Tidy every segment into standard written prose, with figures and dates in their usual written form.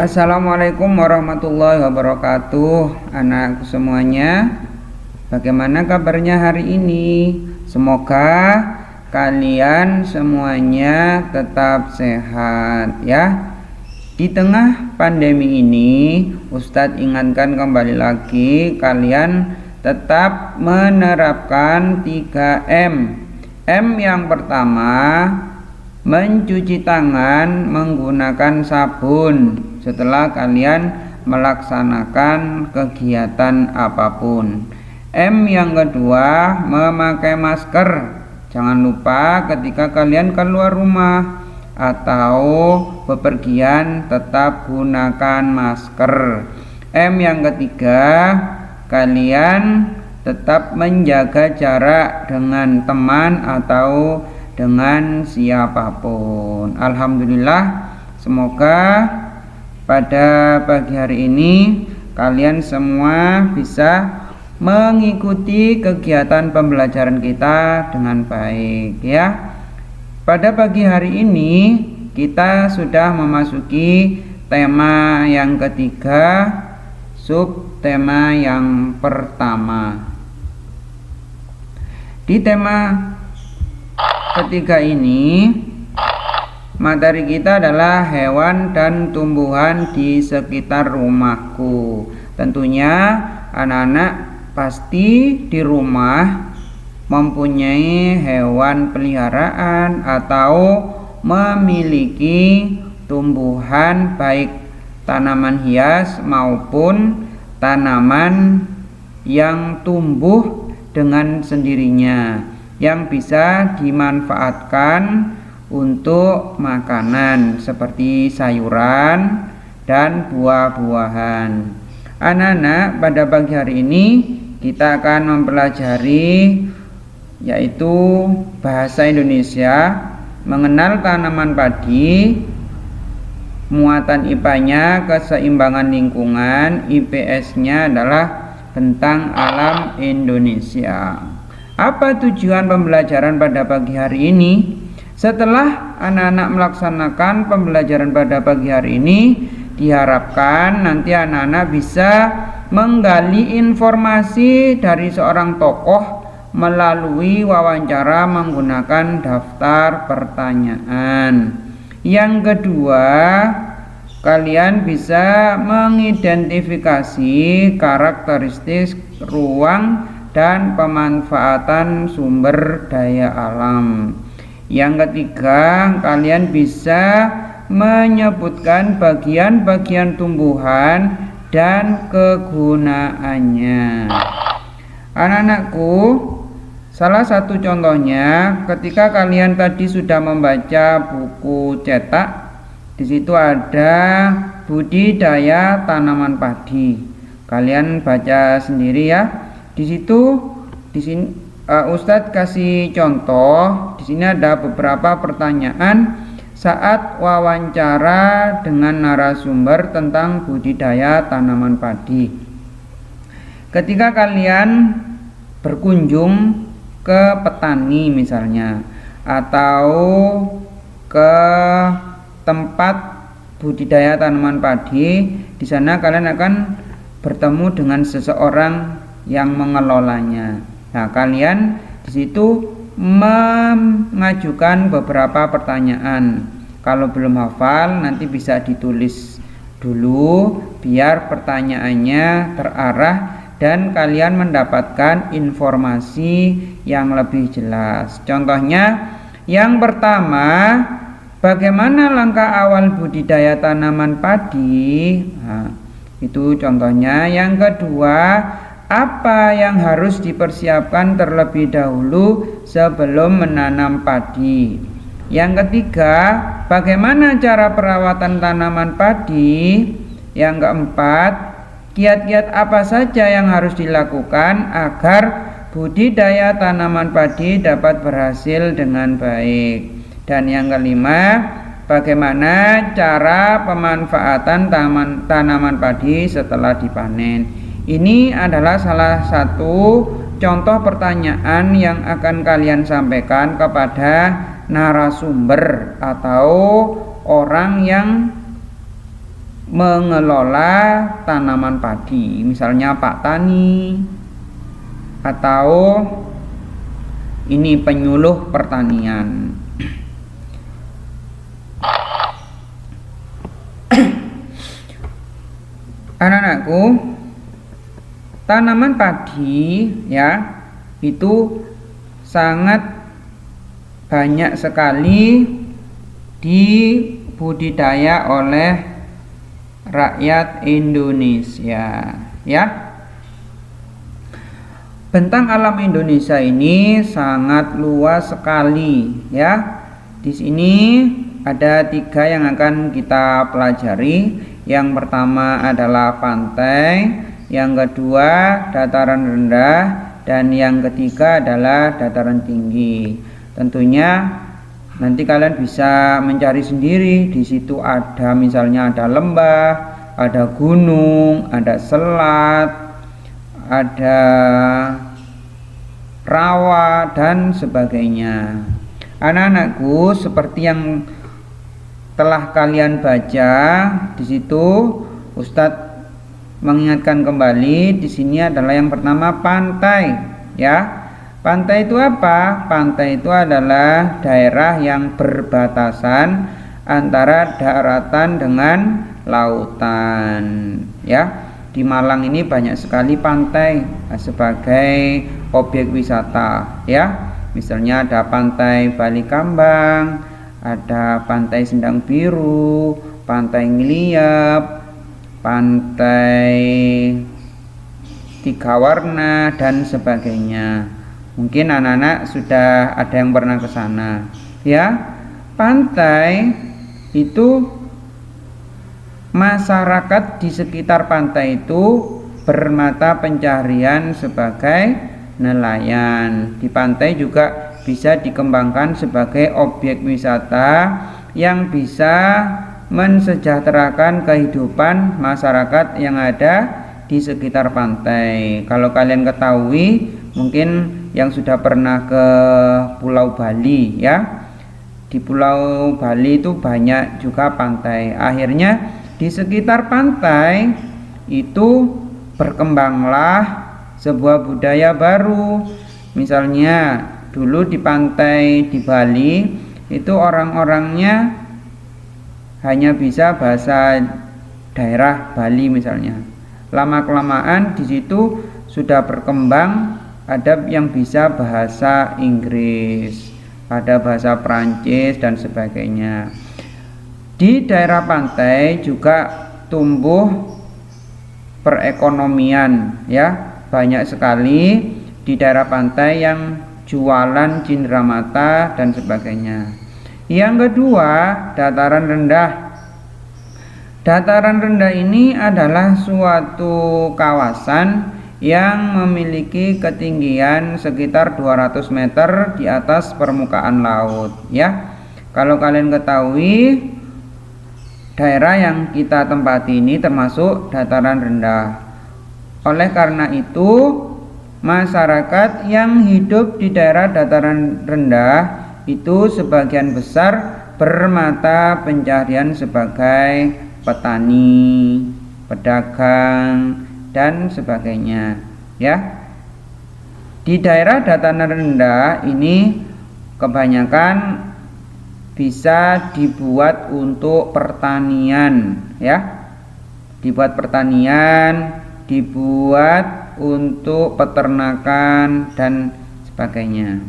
Assalamualaikum warahmatullahi wabarakatuh. Anak semuanya, bagaimana kabarnya hari ini? Semoga kalian semuanya tetap sehat ya. Di tengah pandemi ini, Ustadz ingatkan kembali lagi, kalian tetap menerapkan 3M. M yang pertama, mencuci tangan menggunakan sabun setelah kalian melaksanakan kegiatan apapun. M yang kedua, memakai masker. Jangan lupa ketika kalian keluar rumah atau bepergian tetap gunakan masker. M yang ketiga, kalian tetap menjaga jarak dengan teman atau dengan siapapun. Alhamdulillah, semoga pada pagi hari ini kalian semua bisa mengikuti kegiatan pembelajaran kita dengan baik ya. Pada pagi hari ini kita sudah memasuki tema yang ketiga, subtema yang pertama. Di tema ketiga ini, materi kita adalah hewan dan tumbuhan di sekitar rumahku. Tentunya anak-anak pasti di rumah mempunyai hewan peliharaan atau memiliki tumbuhan, baik tanaman hias maupun tanaman yang tumbuh dengan sendirinya, yang bisa dimanfaatkan untuk makanan seperti sayuran dan buah-buahan. Anak-anak, pada pagi hari ini kita akan mempelajari yaitu bahasa Indonesia, mengenal tanaman padi, muatan IPA-nya keseimbangan lingkungan, IPS-nya adalah tentang alam Indonesia. Apa tujuan pembelajaran pada pagi hari ini? Setelah anak-anak melaksanakan pembelajaran pada pagi hari ini, diharapkan nanti anak-anak bisa menggali informasi dari seorang tokoh melalui wawancara menggunakan daftar pertanyaan. Yang kedua, kalian bisa mengidentifikasi karakteristik ruang dan pemanfaatan sumber daya alam. Yang ketiga, kalian bisa menyebutkan bagian-bagian tumbuhan dan kegunaannya. Anak-anakku, salah satu contohnya ketika kalian tadi sudah membaca buku cetak, di situ ada budidaya tanaman padi. Kalian baca sendiri ya. Di situ, di sini Ustadz kasih contoh. Di sini ada beberapa pertanyaan saat wawancara dengan narasumber tentang budidaya tanaman padi. Ketika kalian berkunjung ke petani misalnya, atau ke tempat budidaya tanaman padi, di sana kalian akan bertemu dengan seseorang yang mengelolanya. Nah, kalian di situ mengajukan beberapa pertanyaan. Kalau belum hafal, nanti bisa ditulis dulu biar pertanyaannya terarah dan kalian mendapatkan informasi yang lebih jelas. Contohnya, yang pertama, bagaimana langkah awal budidaya tanaman padi? Nah, itu contohnya. Yang kedua, apa yang harus dipersiapkan terlebih dahulu sebelum menanam padi? Yang ketiga, bagaimana cara perawatan tanaman padi? Yang keempat, kiat-kiat apa saja yang harus dilakukan agar budidaya tanaman padi dapat berhasil dengan baik? Dan yang kelima, bagaimana cara pemanfaatan tanaman padi setelah dipanen? Ini adalah salah satu contoh pertanyaan yang akan kalian sampaikan kepada narasumber atau orang yang mengelola tanaman padi, misalnya Pak Tani atau ini penyuluh pertanian. Anak-anakku, tanaman padi ya itu sangat banyak sekali dibudidaya oleh rakyat Indonesia ya. Bentang alam Indonesia ini sangat luas sekali ya. Di sini ada 3 yang akan kita pelajari. Yang pertama adalah pantai, yang kedua dataran rendah, dan yang ketiga adalah dataran tinggi. Tentunya nanti kalian bisa mencari sendiri. Di situ ada misalnya ada lembah, ada gunung, ada selat, ada rawa dan sebagainya. Anak-anakku, seperti yang telah kalian baca di situ, Ustadz mengingatkan kembali, di sini adalah yang pertama pantai ya. Pantai itu apa? Pantai itu adalah daerah yang berbatasan antara daratan dengan lautan ya. Di Malang ini banyak sekali pantai sebagai objek wisata ya. Misalnya ada pantai Bali Kambang, ada pantai Sendang Biru, pantai Ngeliep, pantai Tiga Warna dan sebagainya. Mungkin anak-anak sudah ada yang pernah ke sana ya. Pantai itu, masyarakat di sekitar pantai itu bermata pencaharian sebagai nelayan. Di pantai juga bisa dikembangkan sebagai objek wisata yang bisa mensejahterakan kehidupan masyarakat yang ada di sekitar pantai. Kalau kalian ketahui, mungkin yang sudah pernah ke Pulau Bali ya, di Pulau Bali itu banyak juga pantai. Akhirnya di sekitar pantai itu berkembanglah sebuah budaya baru. Misalnya dulu di pantai di Bali itu orang-orangnya hanya bisa bahasa daerah Bali misalnya. Lama-kelamaan di situ sudah berkembang, ada yang bisa bahasa Inggris, ada bahasa Prancis dan sebagainya. Di daerah pantai juga tumbuh perekonomian ya. Banyak sekali di daerah pantai yang jualan cindramata dan sebagainya. Yang kedua, dataran rendah. Dataran rendah ini adalah suatu kawasan yang memiliki ketinggian sekitar 200 meter di atas permukaan laut ya. Kalau kalian ketahui, daerah yang kita tempati ini termasuk dataran rendah. Oleh karena itu, masyarakat yang hidup di daerah dataran rendah itu sebagian besar bermata pencaharian sebagai petani, pedagang dan sebagainya ya. Di daerah dataran rendah ini kebanyakan bisa dibuat untuk pertanian ya. Dibuat pertanian, dibuat untuk peternakan dan sebagainya.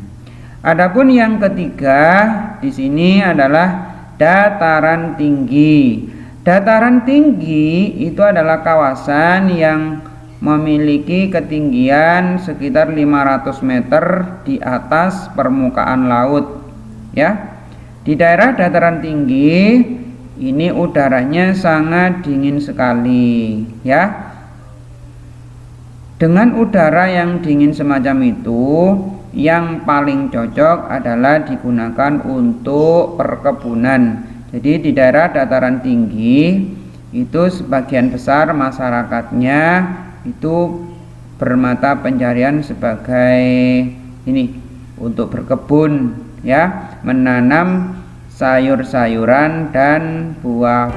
Adapun yang ketiga di sini adalah dataran tinggi. Dataran tinggi itu adalah kawasan yang memiliki ketinggian sekitar 500 meter di atas permukaan laut ya. Di daerah dataran tinggi ini udaranya sangat dingin sekali ya. Dengan udara yang dingin semacam itu, yang paling cocok adalah digunakan untuk perkebunan. Jadi di daerah dataran tinggi itu sebagian besar masyarakatnya itu bermata pencaharian sebagai ini untuk berkebun ya, menanam sayur-sayuran dan buah.